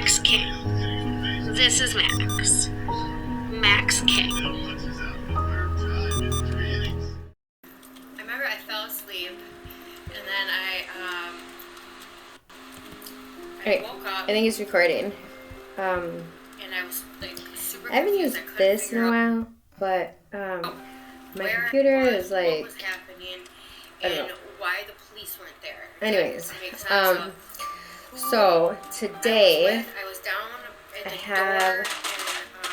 Max King. This is Max. Max King. I remember I fell asleep, and then I woke up. I think it's recording. And I was like super I haven't confused. used this in a while, but my computer is like, what was happening, I don't and know. why the police weren't there. Anyways, It makes sense of so today I was down at I the have, door,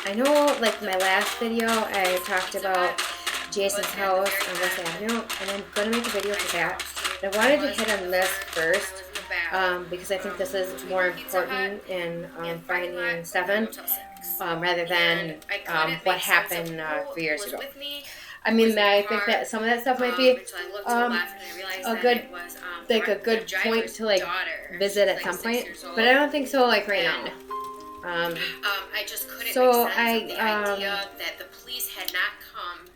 I know like my last video I talked about Jason's house on West Avenue, and I'm gonna make a video for that. And I wanted to hit on this first because I think this is more important in finding Stefan rather than what happened 3 years ago. I mean, I think that some of that stuff might be a good point to like visit at some point, but I don't think so like right now. I just couldn't so make sense of the idea that the police had not come.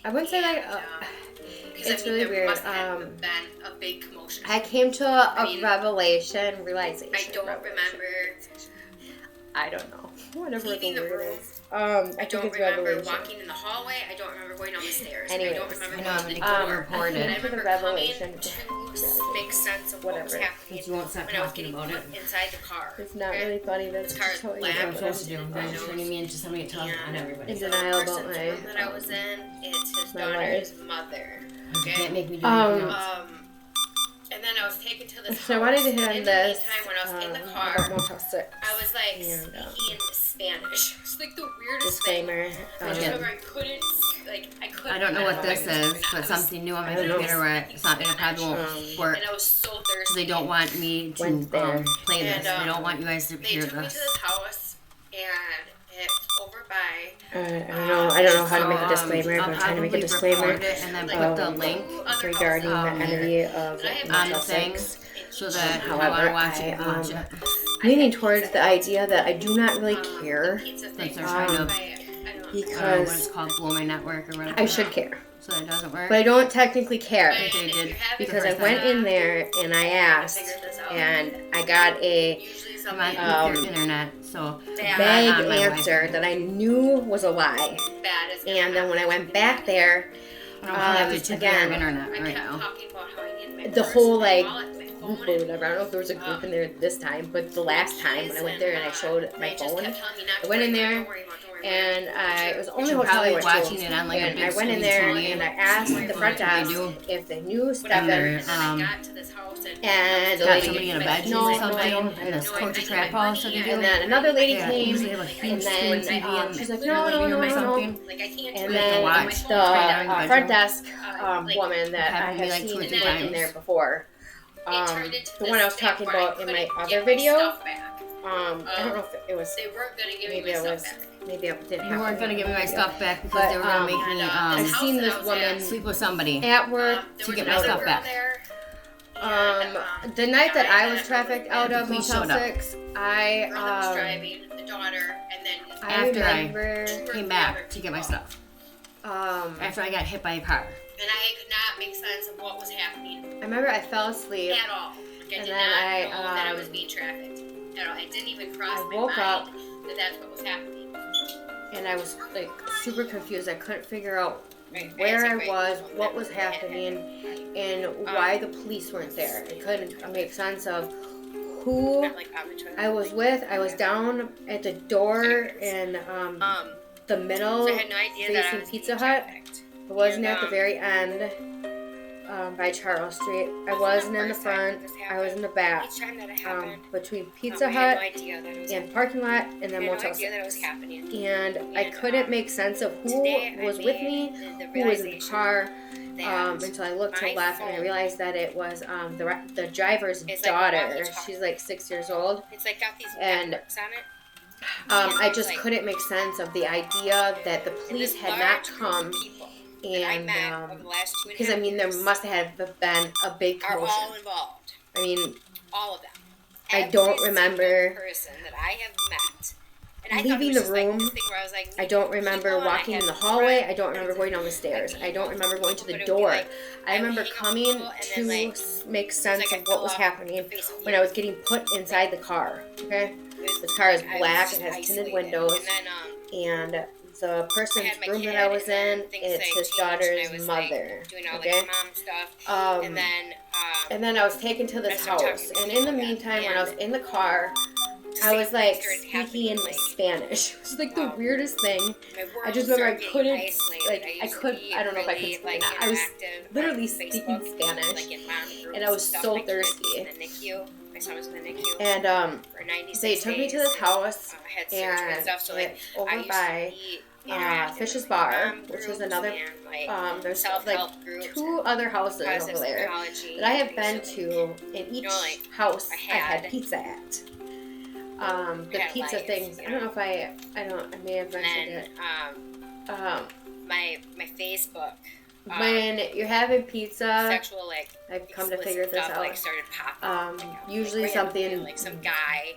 I wouldn't say like it's really weird. Must have been a big commotion. I came to a realization. I don't remember. I don't know. Whatever leaving the the word room. is. I don't remember walking in the hallway. I don't remember going down the stairs. Anyways, I don't remember going to the door. I came to the revelation. To make sense of what was happening You won't stop when I was talking getting about put it. inside the car. It's not really funny. That's The car just how I black. That's what I'm am. supposed to do. I'm turning me into somebody to talk on everybody. In The denial person's about my room that I was in, it's his my daughter's mother. You Okay? can't make me do anything else. And then I was taken to this So I wanted to hit house, on and this. In the meantime, when I was in the About car, Motel 6. I was like And, speaking Spanish. It was like the weirdest Disclaimer. thing. I just remember I couldn't. I don't know what this is, but something new on my computer where it's not, it probably won't work. And I was so thirsty. They don't want me to play this. They don't want you guys to They hear took me to this. this house, and it's over by. I don't know how to make a disclaimer, but I'm trying to make a disclaimer Record it and then put the link regarding the entity of on Motel the thing 6. so that if you However, want to watch it, you can watch it. Leaning towards the idea that I do not really care Since they're trying to, what because it's called, blow my network or whatever. I should care. So that doesn't work. But I don't technically care They did because I went in there and I asked and I got a Come on, your internet. So vague on my answer that I knew was a lie. And then when I went back there, I don't have to check your again, internet right now. the whole like group or whatever. I don't know if there was a group in there this time, but the last time when I went there and I showed my phone, I went in there and it was the only You're hotel I probably went watching to. it on like a And big I went in screen there TV. and I asked the front desk if they knew Stefan. And the Got lady, somebody in a bed no, or no, something, I don't. and this coach trap house that they do. And then another lady Yeah, came, usually have a and huge then screen TV in she's like, the no, living room or no. something. And We have to then watch. the Try it on front the desk woman that I Happened to me have like seen 2 or 3 working there times. before, the one I was talking about in my other video, I don't know if it was, They weren't gonna give maybe me I my was, stuff back. maybe I didn't have You weren't gonna give me my stuff back because But, they were gonna make me I've seen this woman sleep with somebody. at work to get my stuff back. the night that I was trafficked out of Police Motel showed up. 6, was I driving the daughter, and then After remember, I came back to get my stuff. After I got hit by a car. and I could not make sense of what was happening I remember I fell asleep. at all. Like, I And did then not I, know that I was being trafficked at all. It didn't even cross I my woke mind up that that's what was happening. and I was like super confused. I couldn't figure out Right. where I Right. was, what was happening, and why the police weren't there. I couldn't make sense of who Not like on the toilet. I was with. I was down at the door in the middle, So I had no idea that I facing was Pizza being Hut. trafficked. I wasn't at the very end by Charles Street. I wasn't in the front. I was in the back, Each time that it happened, between Pizza I had no Hut idea that it was and parking lot, and I then had no Motel idea that it was 6. happening. And I couldn't make sense of who Today, I was with made me, the who was in the realization car, that until I looked to my left and I phone realized that it was the driver's is like daughter. walkie-talkie. She's like 6 years old. It's like got these And, networks on it. I just like- couldn't make sense of the idea that the And police this had large not group of come, people that I and met over the last 2.5 because I mean there years must have been a big are commotion. all involved. I mean, All of them. I Every don't single remember- person that I have met And I thought it leaving was the just, like, room. this thing where I was like, I don't remember people, and I walking had in the hallway. I don't friends remember going down the and, stairs. like, I don't remember going to but the it would be, door. like, I remember would hang up coming people, and to then, like, make sense like I of what fell was off happening the face of the when I was earth. getting put inside the car. Okay, It this car is like, I was black. just It has tinted isolated. windows, And then, and the person's I had my room kid, that I was and then in, things, it's like, his changed, and I daughter's was, mother. like, doing all, Okay. like, mom stuff. And then, I was taken to I this started house, talking to and in the people again, meantime, when I was and in the car, I same was like things started speaking happening, like, Spanish. It was like the weirdest thing. my world I just remember I started couldn't, getting isolated. like, I used to could, be I don't know if I could really, speak like, or not. I was interactive literally on speaking Facebook, Spanish, like in mom groups and I was stuff. so My kid was thirsty. in the NICU. My son was in the NICU And for 96 they took me to this days, house, I had surgery and stuff, so, like, it's over I used by to be interactive Fish's with Bar, mom which is groups another. and, like, There's self-help like groups 2 other houses positive over there psychology. that I have been So, to. In each like, house, I I had had- pizza at. The had pizza life, things. you I don't know if I may have and mentioned then, it. my Facebook. When you're having pizza, Sexual, like, I've come to explicit figure this stuff, out. like, started popping. Usually like, something like some guy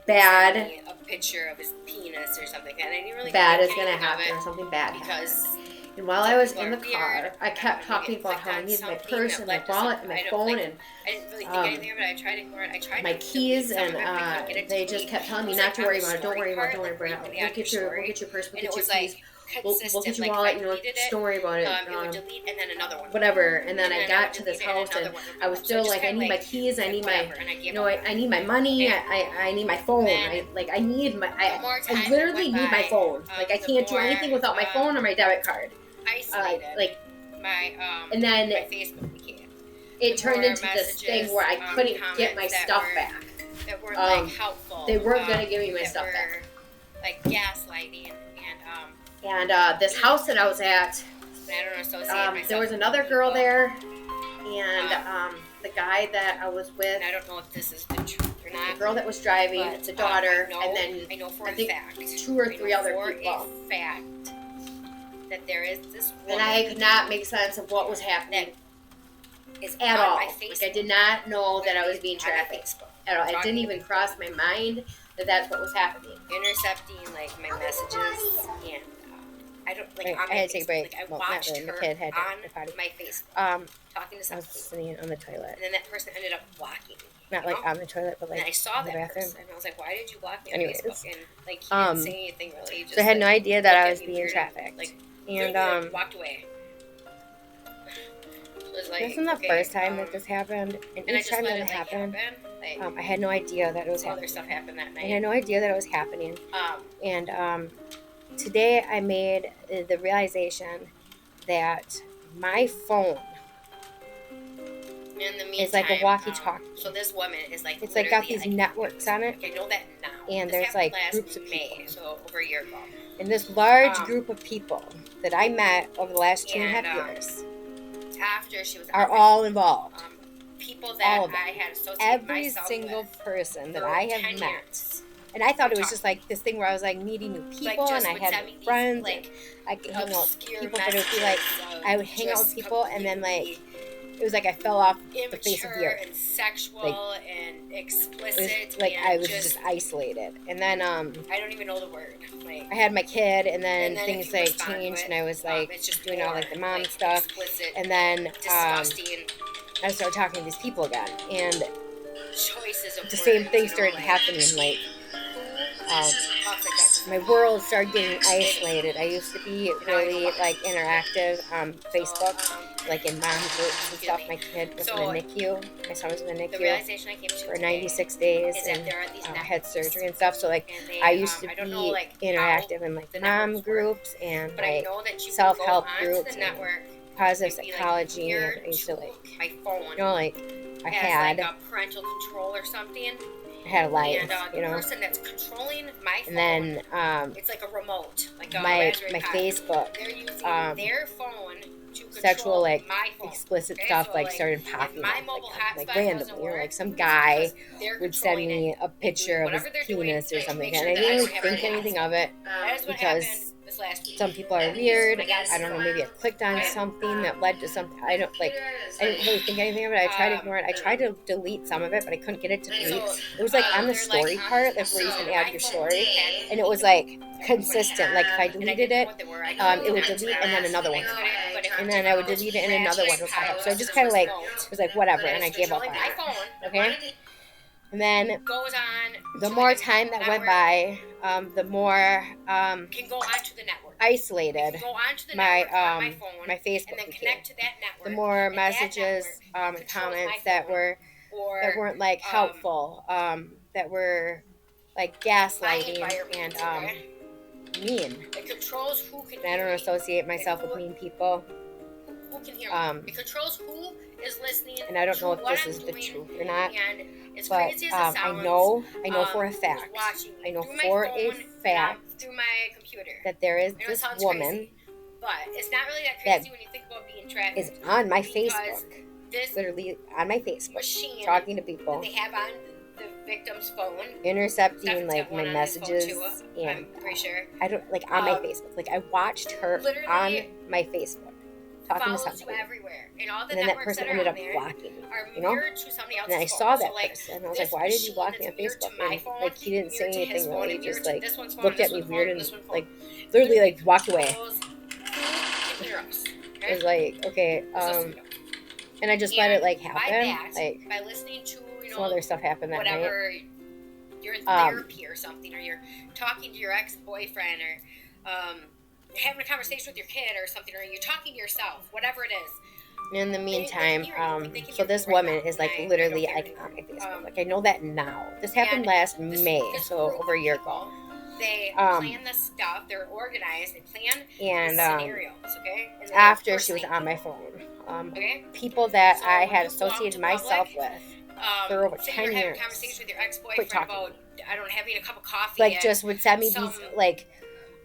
bad, sent me a picture of his penis or something, and I didn't really bad think is gonna anything of happen, it or something bad happens. because And while I was people in the are car, weird, I kept and talking you get about how I clicked needed on my something purse that and my led to wallet something. and my I don't, phone like, and I didn't really think anything of it. I tried to ignore it. I tried my to keys, delete some and of it, but I couldn't get it to they just delete. kept telling me It was, not like, to on worry the about it. Don't story worry about it. part, Don't worry like, right about when it. they added your We'll story, get your purse. We'll and get it your was, like, keys. We'll consistent. get your Like, wallet. if I You know, deleted just it, don't worry about it. it would delete, and then another one. Whatever. And then And I then got would to this delete it, and house, and another one would I was pop up. still So like, I just need my kinda, keys. I need my, whatever, and I gave you know, up. I need my money. And I need my phone. then I need my. the more time I that literally went need my by, phone. Like I the can't do more, anything without my phone or my debit card. isolated Like, my and then my Facebook became. it the turned more into this thing messages, where I couldn't get my comments that stuff were- back. That weren't Um, like helpful. they weren't gonna give me my that stuff were, back. Like gaslighting And this house that I was at, I don't associate myself. there was with another girl people. there, and the guy that I was with, And I don't know if this is the truth or the not. girl that was driving, But, the daughter, I know, and then I know for I a think fact, 2 or I know 3 other for people. a fact that there is this And woman I could not make sense of what was that happening is at on all. my Like Facebook. I did not know that I was being On my trafficked Facebook. at all. It Talking- didn't even cross my mind that that's what was happening. Intercepting like my messages and I don't like Wait, on I my had to take a Facebook, break. like I Well, not watched really. The her kid had to on go potty. my Facebook talking to I some was people, sitting on the toilet, and then that person ended up blocking me. not you like know? on the toilet, but like And I saw in the that bathroom. person, and I was like, "Why did you block me on Anyways, Facebook?" And like he um, didn't say anything really. He just, So I had no like, idea that looked I at was me being weird trafficked. like And walked away. It was like, this isn't the okay, first time that this happened, and and I each just time let that it it like happened, happen. Like I had no idea that it was some other happening. stuff happened that I had night. no idea that it was happening. Um, And today I made the realization that my phone in the meantime, is like a walkie-talkie. So this woman is like It's like got literally, these like, networks on it, I know that now. and This there's, happened like, last groups of May, people. so over a year ago. and this large Um, group of people that I met over the last 2.5 and, years After she was are on all involved. people all that of them. I had associated Every myself single with person that for I 10 have met. years. And I thought it was just like this thing where I was like meeting new people, just and I would had send me these, friends, like, and I could hang out with obscure people, but it would be like messages I of would hang out with just people, and then like completely it was like I fell off the face of the immature earth. and sexual and It explicit. was like and I was just isolated. And then I don't even know the word. Like I had my kid, and then, and then things if you like respond to changed, it, and I was like it's just doing all like the mom like, stuff, explicit, and then disgusting I started talking to these people again, and choices of the same words, thing you know, started like, happening. Like talks like that. my world started getting isolated. I used to be really like interactive on Facebook, like in mom groups and stuff. My kid was in the NICU. My son was in the The NICU realization I came to for today 96 days, is that and there are these had networks, surgery and stuff. So like and they, I used to I don't be know, like, how interactive in like the mom networks work, groups and but I like know that you self-help can go groups onto the and network, positive and be, like, psychology, here and I used to like, my phone, you know, like I has had like a parental control or something, I had a life, and you the know. person that's controlling my phone, And then it's like a remote, like a my Raspberry Pi. Facebook, They're using their phone to control sexual like my phone. explicit Okay, stuff so, like like, started if popping my up, mobile like hotspot randomly, doesn't or work, like some it's guy because they're would send controlling me it. a picture of his Whatever they're doing penis or to something, make and sure I that didn't I really don't have think any anything of it That is what because happened the this last week. Some people are weird. I don't know, maybe I clicked on something that led to something. I didn't really think anything of it. I tried to ignore it. I tried to delete some of it, but I couldn't get it to delete. It was like on the story part, like where you can add your story, and it was like consistent. Like if I deleted it, it would delete, and then another one would pop up. And then I would delete it, and another one would pop up. So I just kind of like was like whatever, and I gave up on it. Okay. And then the more time that went by, the more isolated my Facebook became. The more messages and comments that weren't like helpful, that were like gaslighting and mean. And I don't associate myself with mean people. It controls who is listening. And I don't know if this is the truth or not. But I know for a fact. I know for a fact through my computer that there is this woman crazy, but it's not really that crazy when you think about being tracked. Is on my Facebook, literally on my Facebook, talking to people. They have on the victim's phone, intercepting like my messages, and I'm pretty sure I don't like on my Facebook. Like I watched her on my Facebook. Talking to somebody. Everywhere. And then that person ended up blocking me, you know? And then I saw that person, and I was like, why did you block me on Facebook? And like, he didn't say anything really, just like looked at me weird and like literally like walked away. It was like, okay, and I just let it like happen. Like, by listening to, some other stuff happened that night. You're in therapy or something, or you're talking to your ex-boyfriend, or having a conversation with your kid or something, or you're talking to yourself, whatever it is. In the meantime, so this woman is like literally like on my Facebook. Like I know that now. This happened last May, so over a year ago. They plan this stuff. They're organized. They plan scenarios. Okay. And after she was on my phone, people that I had associated myself with for over 10 years. Conversation with your ex-boyfriend about having a cup of coffee. Like just would send me these like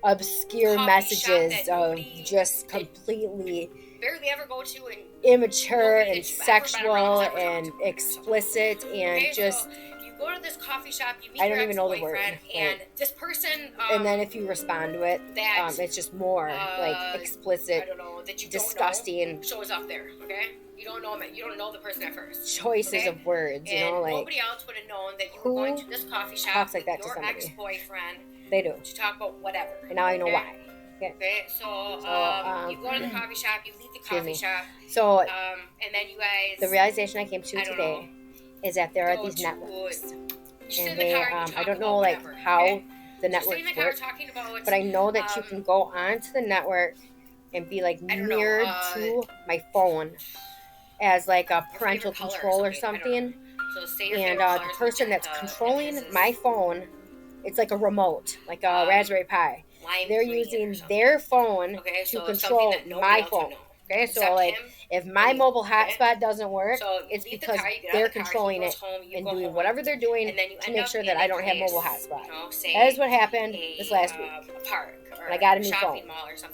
obscure messages of just completely barely ever go to and immature and sexual and explicit and just. So you go to this coffee shop, you meet I don't even know the word. And this person. And then if you respond to it, it's just more like explicit, I don't know, that you disgusting, don't know, shows up there. Okay. You don't know him. You don't know the person at first. Choices of words, you know, like nobody else would have known that you were going to this coffee shop talks like that with your to somebody. ex-boyfriend. They do. To talk about whatever. And now I know why. Okay, so you go to the coffee shop, you leave the coffee shop. So, and then you guys. The realization I came to today is that there are these networks, and they I don't know like how the networks work, but I know that you can go onto the network and be like mirrored to my phone as like a parental control or something. And the person that's controlling my phone, it's like a remote, like a Raspberry Pi. They're using their phone to control my phone. Okay, so like if my mobile hotspot doesn't work, it's because they're controlling it and doing whatever they're doing to make sure that I don't have mobile hotspot. That is what happened this last week. And I got a new phone.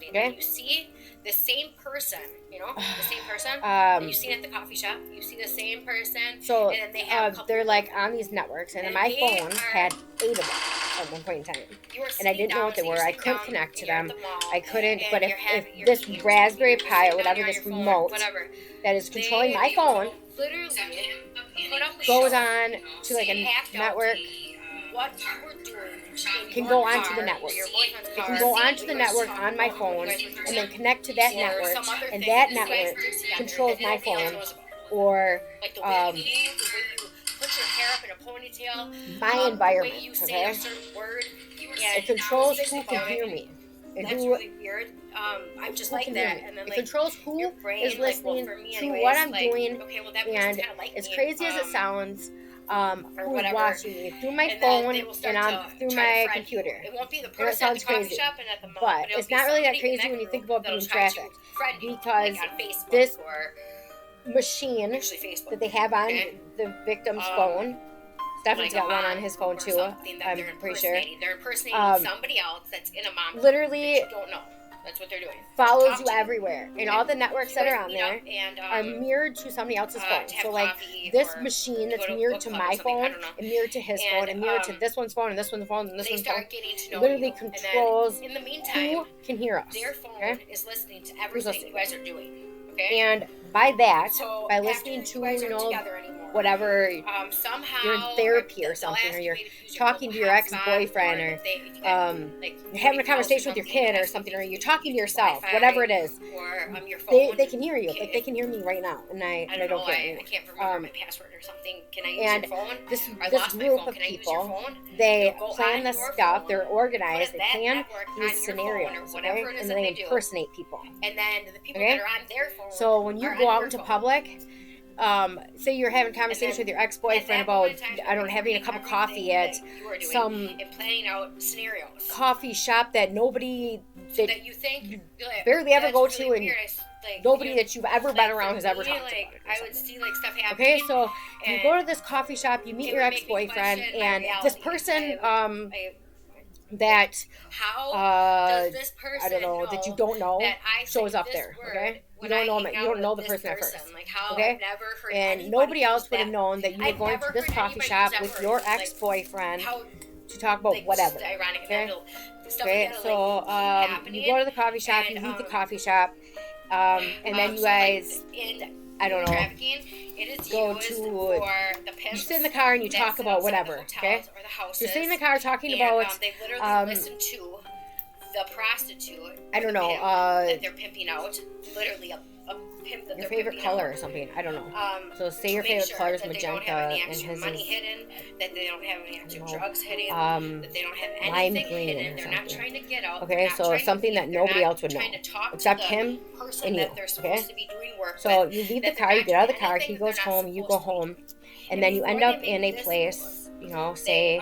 Okay? You see the same person, that you've seen at the coffee shop. You see the same person. So and then they have they're like on these networks, and my phone had 8 of them at one point in time. And I didn't know what they were. I couldn't connect to them. I couldn't. But if this Raspberry Pi or whatever, this remote that is controlling my phone goes on to like a network, can go onto the network. It can go onto the network on my phone and then connect to that network, and that network controls my phone or my environment. Okay, it controls who can hear me. That's really weird. I'm just like that. And then, it controls who is listening to what I'm doing, and as crazy as it sounds, who's watching me through my phone and through my computer. It won't be the person at the coffee shop and at the mall, but it's not really that crazy when you think about being trafficked, because this machine that they have on the victim's phone. Stephen's got one on his phone too. I'm pretty sure. They're impersonating somebody else that's in a mom. Literally, that you don't know. That's what they're doing. follows Talk you to everywhere, and all the networks that are on there are mirrored to somebody else's phone. So like this machine that's mirrored to my phone and mirrored to his phone and mirrored to this one's phone and this one's phone and this one's phone literally controls in the meantime, who can hear us. Their phone is listening to everything you guys are doing. Okay? And by that, so by listening to, you know, whatever, somehow you're in therapy or something, or you're talking to your ex-boyfriend, or you're having a conversation with your kid or something, or you're talking to yourself, whatever it is, or your phone, they can hear you. Like, they can hear me right now, and I don't get it. I can't remember my password or something. Can I use and your phone? This group of people, they plan this stuff, they're organized, they plan these scenarios, okay? And they impersonate people. And then the people that are on their phone. So when you go out into public, say you're having a conversation with your ex-boyfriend about, I don't know, having a cup of coffee at some coffee shop that nobody, that you think barely ever go to, and nobody that you've ever been around has ever talked about it. I would see like stuff happening. Okay, so you go to this coffee shop, you meet your ex-boyfriend, and this person, that does this person I don't know, that you don't know shows up there. Okay, you don't know the person at first. Okay, and nobody else would have known that you were going to this coffee shop with your ex-boyfriend to talk about whatever. Okay, so you go to the coffee shop, you leave the coffee shop, and then you guys, I don't know, go to, you sit in the car and you talk about whatever, okay? So you're sitting in the car talking about, they literally listen to the prostitute, I don't know, that they're pimping out, literally a pimp that your favorite color or something, I don't know. So say your favorite color is magenta, and his is money hidden, that they don't have any extra drugs hidden, that they don't have lime anything green hidden, they're not trying to get out. Okay, so something that nobody else would know, except him and you, okay? So you leave the car, you get out of the car, he goes home, you go home, and then you end up in a place, you know, say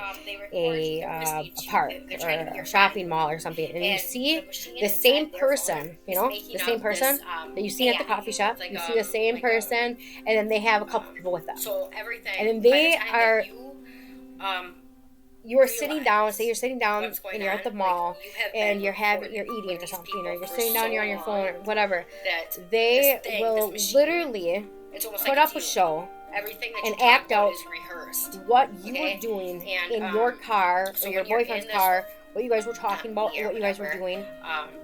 a park or a shopping mall or something, and you see the same person, you know, the same person that you see at the coffee shop, you see the same person, and then they have a couple people with them. So everything, and then they are, you're sitting down, say you're sitting down and you're at the mall and you're eating or something, or you're sitting down, you're on your phone or whatever, they will literally put up a show and act out what you were doing in your car or your boyfriend's car, what you guys were talking about, or what you guys were doing,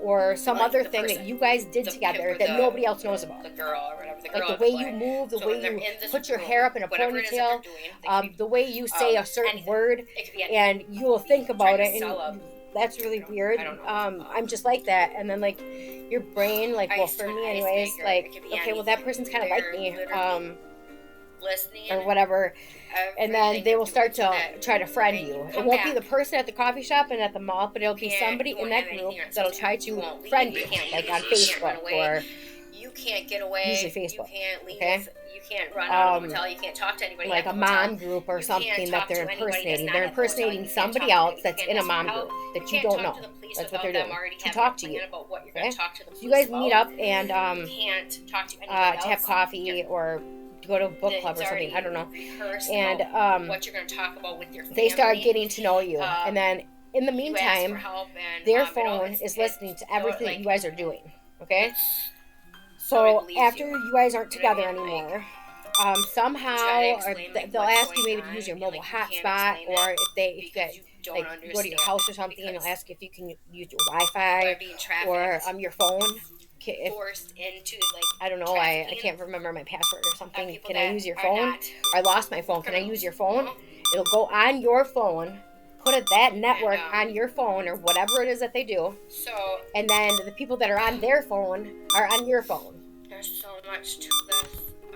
or some other thing that you guys did together that nobody else knows about. Like the way you move, the way you put your hair up in a ponytail, the way you say a certain word, and you will think about it, and that's really weird. I'm just like that. And then like your brain, like, well, for me anyways, like, okay, well, that person's kind of like me, or whatever, and then they will start to try to friend you. It won't be the person at the coffee shop and at the mall, but it'll be somebody in that group that'll try to friend you, like on Facebook, or you can't get away, usually Facebook, you can't leave, okay? you can't run out of the hotel, you can't talk to anybody, like a mom group or something that they're impersonating. They're impersonating somebody else that's in a mom group that you don't know. That's what they're doing, to talk to you. Okay? So you guys meet up and to have coffee or to go to a book club or something, I don't know. And what you're going to talk about with your family. They start getting to know you, and then in the meantime, their phone is listening to everything that you guys are doing. Okay, so after you guys aren't together anymore, somehow, or they'll ask you maybe to use your mobile hotspot, or if you get, like, go to your house or something, they'll ask if you can use your Wi-Fi or your phone. Forced into, like, I don't know, I can't remember my password or something. Can I use your phone? I lost my phone. Can I use your phone? It'll go on your phone, put that network on your phone, or whatever it is that they do. So, and then the people that are on their phone are on your phone. There's so much to this.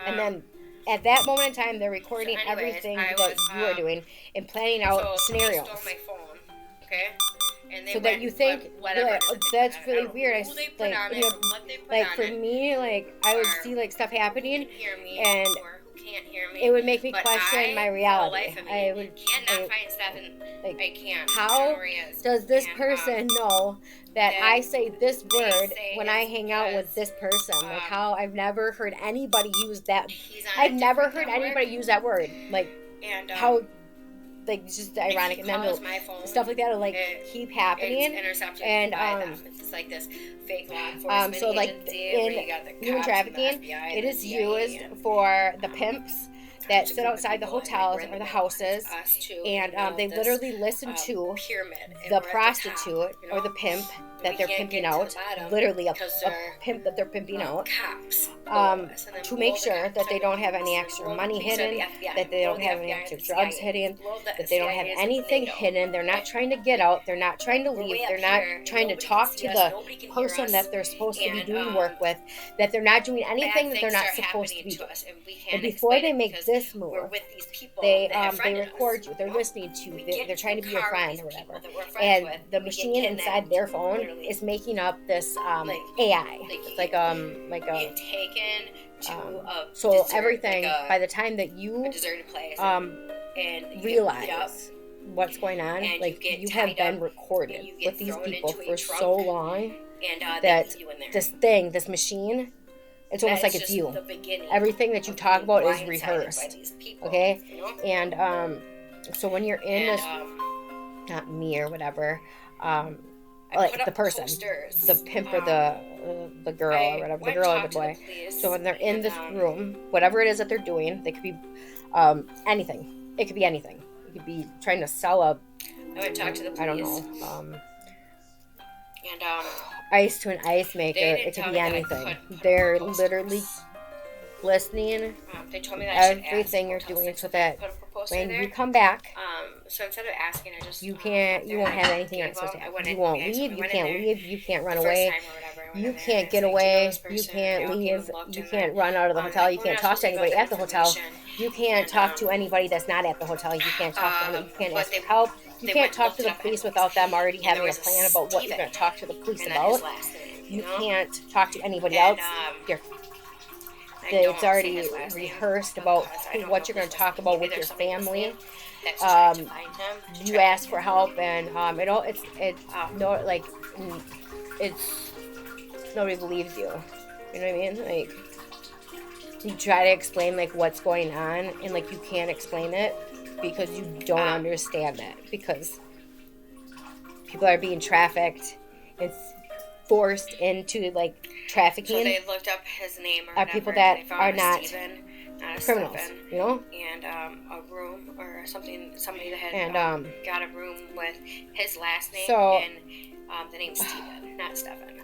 And then at that moment in time, they're recording everything that you are doing and planning out scenarios. They stole my phone, okay? And so that you think, that's really weird. Like, for me, like, I would see, like, stuff happening, and it would make me question my reality. I would, how does this person know that I say this word when I hang out with this person? Like, how I've never heard anybody use that. I've never heard anybody use that word. Like, how like just ironic, and then my phone, stuff like that will like keep happening. It's intercepted and by them. It's like this fake law enforcement so like agency where in you got the cops human trafficking, and the FBI it and is the CIA used and for the pimps that sit group of outside the people, and, hotels we're in or the middle. houses, It's us too, and you know, they this, literally listen to pyramid, and the we're at prostitute top, you know? or the pimp that We they're can't pimping get to the out, bottom literally a because they're, pimp that they're pimping out, cops below us, and then to below make the sure cops that are they the don't have police, any and extra below the money police are hidden, the FBI, that they below don't the have any FBI extra is drugs CIA, hidden, below the that they don't CIA have is anything NATO. hidden. They're not trying to get out. They're not trying to leave. They're not trying to talk to the person that they're supposed to be doing work with. That they're not doing anything that they're not supposed to be doing. And before they make this move, they record you. They're listening to you. They're trying to be your friend or whatever. And the machine inside their phone is making up this AI. It's like taken to so everything by the time that you deserted place and realize what's going on, like you have been recorded with these people for so long that this machine, it's almost like it's you. Everything that you talk about is rehearsed. Okay? And so when you're in this, not me or whatever, like the person, the pimp or the girl or whatever, the girl or the boy. So when they're in this room, whatever it is that they're doing, they could be anything. It could be anything. It could be trying to sell a, I would talk to the police. I don't know, ice to an ice maker. It could be anything. They're literally listening. They told me that everything you're doing, so that when you come back, so instead of asking, I just you won't have anything you're supposed to have. You won't leave. You can't leave. You can't run away. You can't get away. You can't leave. You can't run out of the hotel. You can't talk to anybody at the hotel. You can't talk to anybody that's not at the hotel. You can't talk to them. You can't ask for help. You can't talk to the police without them already having a plan about what you're going to talk to the police about. You can't talk to anybody else. It's already rehearsed about what you're going to talk about with your family. You ask for help, and nobody believes you. You know what I mean? Like, you try to explain like what's going on, and like you can't explain it because you don't understand it, because people are being trafficked. It's forced into like trafficking. So they looked up his name or are people that are not criminals, Stephen, you know, and a room or something. Somebody that had and got a room with his last name so, and the name Stephen, not Stephen.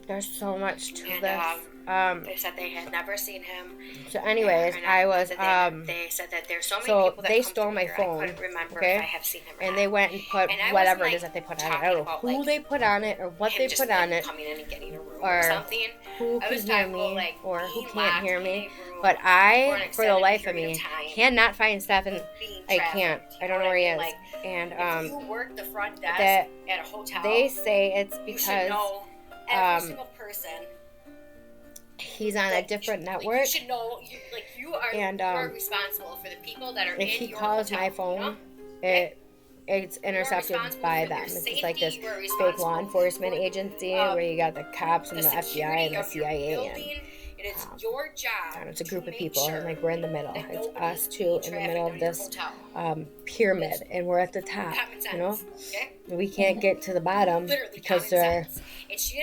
There's so much to this. They said they had never seen him. So, anyways, I was they said that there's so many people that they come stole through my here. phone. I couldn't remember okay, if I have seen him or and not. they went and put whatever it is that they put on it. I don't know who they put on it or what they put on it, coming in and getting a room or something. who can hear me or who can't hear me. But I, for the life of me, cannot find Stephen. I can't. I don't know where he is. And if you work the front desk that at a hotel, they say it's because you should know every single person. He's on a different network. You should know, you are responsible for the people that are in your hotel. If he calls my phone, it's intercepted by them. It's like this fake law enforcement agency where you got the cops and the FBI and the CIA. It is your job. And it's a group of people, and like we're in the middle. It's us two in the middle of this pyramid, and we're at the top. You know, we can't get to the bottom because there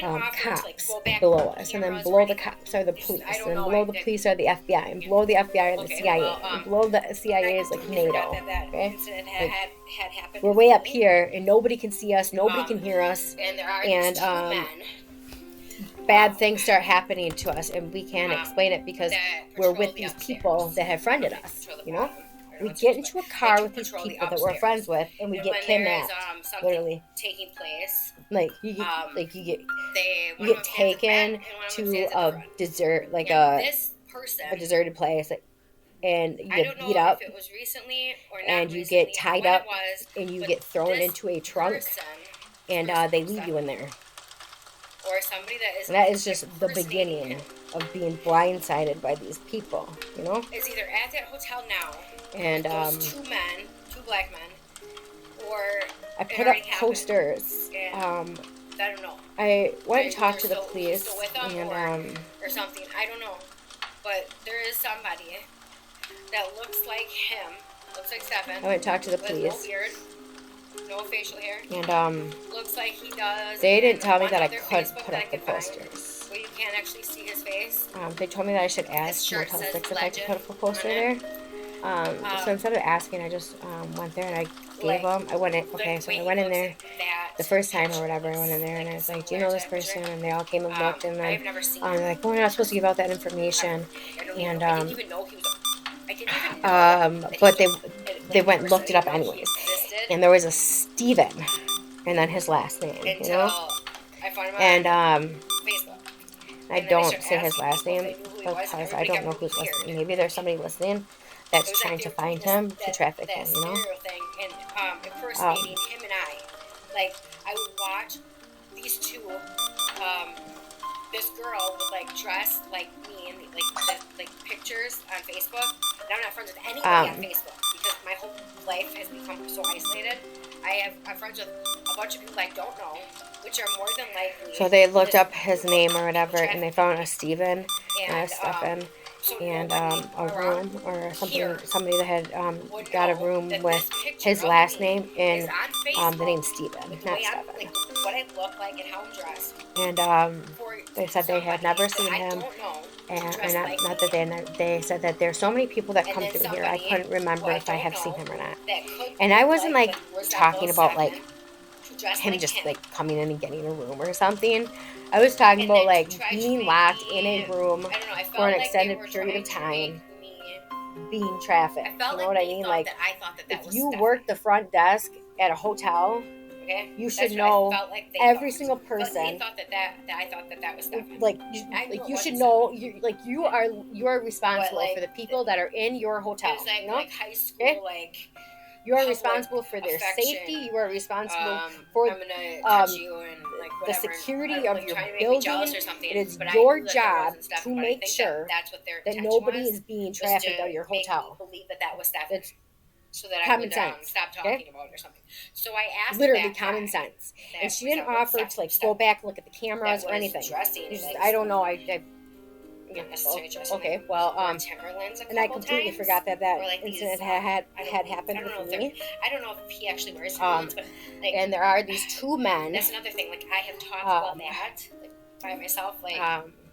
are cops below us, and then below the cops are the police, and then below the police are the FBI, and below the FBI are the CIA, and below the CIA is like NATO. Okay, like, we're way up here, and nobody can see us, nobody can hear us, and bad things start happening to us, and we can't explain it because we're with these people that have friended us. You know, we get into a car with these people that we're friends with, and we get kidnapped. Literally, taking place. Like you get taken to a desert, like a deserted place, and you get beat up, and you get tied up, and you get thrown into a trunk, and they leave you in there. Or somebody that is just the beginning of being blindsided by these people, you know? Is either at that hotel now, and those two black men, or I put up posters. I don't know. I went and talked to the police, and or something. I don't know, but there is somebody that looks like him, Looks like Stefan. I went and talked to the With police. no beard, no facial hair. And looks like he does. they didn't tell me one that I other could Facebook put that up the I could find, posters. where you can't actually see his face. They told me that I should ask shirt Motel says 6 if I could put up a legend poster on there. it. So instead of asking, I just went there and I gave them. I went in. Okay, so I went in there the first time or whatever. I went in there and I was like, "Do you know this person?" And they all came and looked, and then I've never seen they're like, "Well, we're not supposed to give out that information." And I didn't even know he was. I didn't even know but they went and looked it up anyways. And there was a Steven, and then his last name, you know. I found him And Facebook. I don't say his last name because I don't know who's listening. Maybe there's somebody listening that's trying to find him to traffic him, you know? Thing and impersonating him and I. Like, I would watch these two, this girl would, like, dress like me and, like pictures on Facebook. And I'm not friends with anybody on Facebook because my whole life has become so isolated. I'm friends with a bunch of people I don't know, which are more than likely. So they looked up his name or whatever, and they found a Steven and a Stefan. And a room or something, somebody that had got a room with his last name and the name Steven, not Stefan. What I look like and how I'm dressed. And they said they had never seen him, and not that they said that there's so many people that come through here, I couldn't remember if I have seen him or not. And I wasn't like talking about like him just like coming in and getting a room or something. I was talking about like being locked in a room for an extended period of time, being trafficked. You know what I mean? Like, if you work the front desk at a hotel, you should know every single person. They thought that I thought that was Stefan. Like you should know. You are responsible for the people that are in your hotel. It was like, you know? like high school, like. You are responsible for their safety. You are responsible for I'm gonna touch you and, like, the whatever. security of your building. It is your job to make sure that nobody is being trafficked out of your hotel. Believe that was Stefan. It's so that common I would sense, stop talking about it or something. So I asked literally that common guy sense, that and she was didn't up with offer to like go back, look at the cameras or anything. I don't know. Okay, well, and I completely forgot that incident had happened with me. I don't know if he actually wears Timberlands, but like, and there are these two men. That's another thing. Like, I have talked about that by myself, like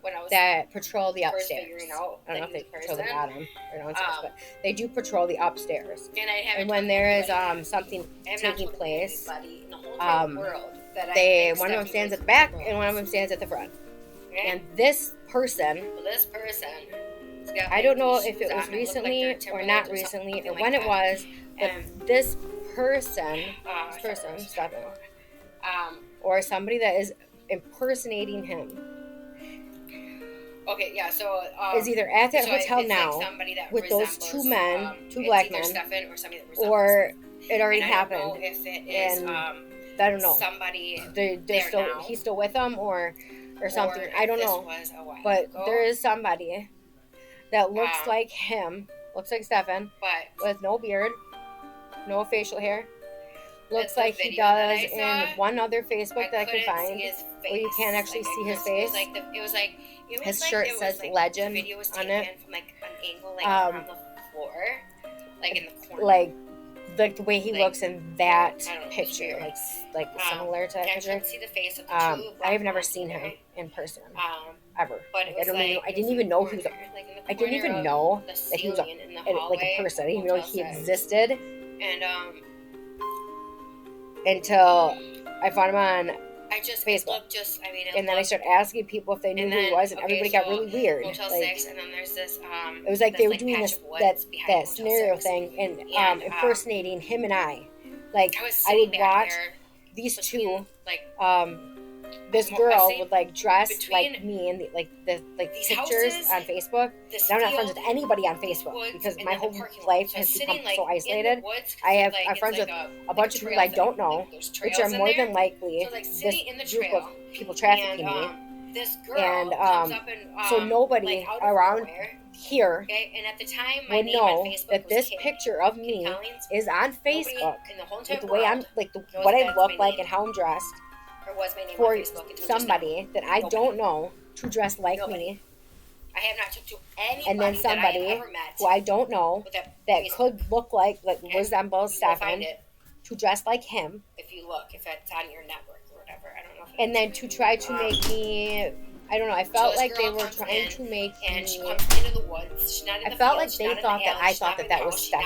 when I was that patrol the upstairs. Out, I don't know if they patrol the bottom or downstairs, but they do patrol the upstairs. And when there is something taking place, one of them stands at the back and one of them stands at the front. And this person, I don't know if it was recently or not recently or when it was, but this person, Stefan, or somebody that is impersonating him, okay, yeah, so is either at that hotel now with those two men, two black men, or it already happened. And I don't know. He's still with them or something. I don't know. But there is somebody that looks like him, looks like Stefan, with no beard, no facial hair. Looks like he does in one other Facebook that I could find, where you can't actually see his face. His shirt says legend on it. From, like, an angle, like, around the floor, like in the corner. Like the way he looks in that picture, like similar to that picture. See the face of the I have never seen him in person, ever. But I didn't even know he was. I didn't even know that he was like a person. I didn't even know he existed. And until I found him on Facebook. And then I started asking people if they knew who he was, and everybody got really weird. Motel 6, and then there's this. It was like they were doing that scenario thing and impersonating him and I. Like, I would watch these two. This girl would like dress like me and the pictures on Facebook. And I'm not friends with anybody on Facebook because my whole life has become so isolated. I'm friends with a bunch of people I don't know, which are more than likely this group of people trafficking me. And so nobody around here would know that this picture of me is on Facebook with the way I'm what I look like and how I'm dressed. For somebody that I don't know to dress like me I have not talked to anybody and then that I somebody have ever met who I don't know with that that could look like resemble you will find Stefan it to dress like him, if you look, if it's on your network or whatever. I don't know. If and then to try to make me. I don't know. I felt this like they girl were comes trying in, to make and she me. comes into the woods. She's not in I the felt field, like she's they not in thought the that alley, I she's thought not that in that the was house, Stefan.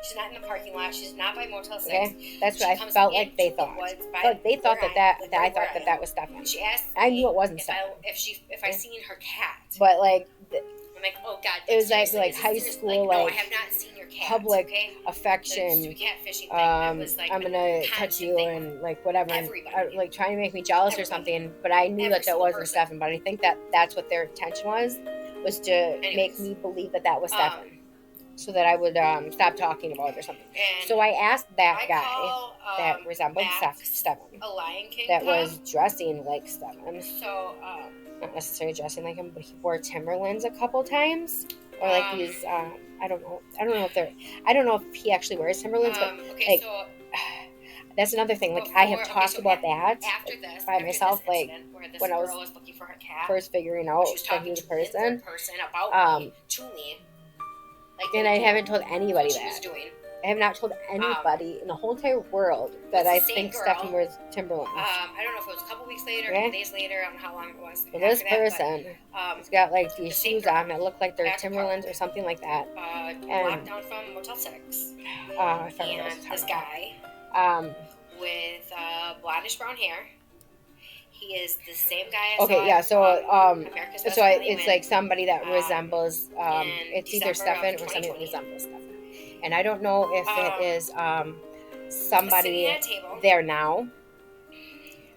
she's not in the parking lot. She's not by Motel 6. Okay, that's what She I comes felt like they into the thought. woods by But they thought where that I- I where thought I that am. that was Stefan. She asked I knew it me wasn't if Stefan. if I seen her cat. But like, I'm like, oh God. it was seriously, like is this high serious? school, no, I like, have not seen your cat. public okay? affection. The catfishing thing. That was like I'm gonna a touch constant you thing. and like whatever, and, Everybody. like trying to make me jealous or Everybody. something. But I knew Every that single wasn't person. Stefan. But I think that that's what their intention was to make Anyways. me believe that was Stefan, so that I would stop talking about it or something. And So I asked that I guy call, that resembled Max Stefan, a Lion King that cub. was dressing like Stefan. So, Not necessarily dressing like him, but he wore Timberlands a couple times, or like these. I don't know if he actually wears Timberlands, but okay, like, so that's another thing. Like, I have before- talked so about that after this, by after myself, this like, incident where this when I was girl was looking for her cat, first figuring out she was that talking he was a to me in third person. person about me, Um, to me, like and they I do, haven't told anybody what she was that. doing. I have not told anybody in the whole entire world that It's the I same think girl. Stefan wears Timberlands. I don't know if it was a couple weeks later, a Okay. couple days later, I don't know how long it was. Well, this after that, person but, has got like these the same shoes girl on that look like they're at the Timberlands park. or something like that. Walked down from Motel 6, I forgot what I and was talking this guy about. with blondish brown hair. He is the same guy I Okay, saw yeah. at, So, America's Best so Value it's Inn. like somebody that resembles. in It's either December of Stefan or something that 2020. resembles Stefan, and I don't know if it is sitting somebody at a table there now,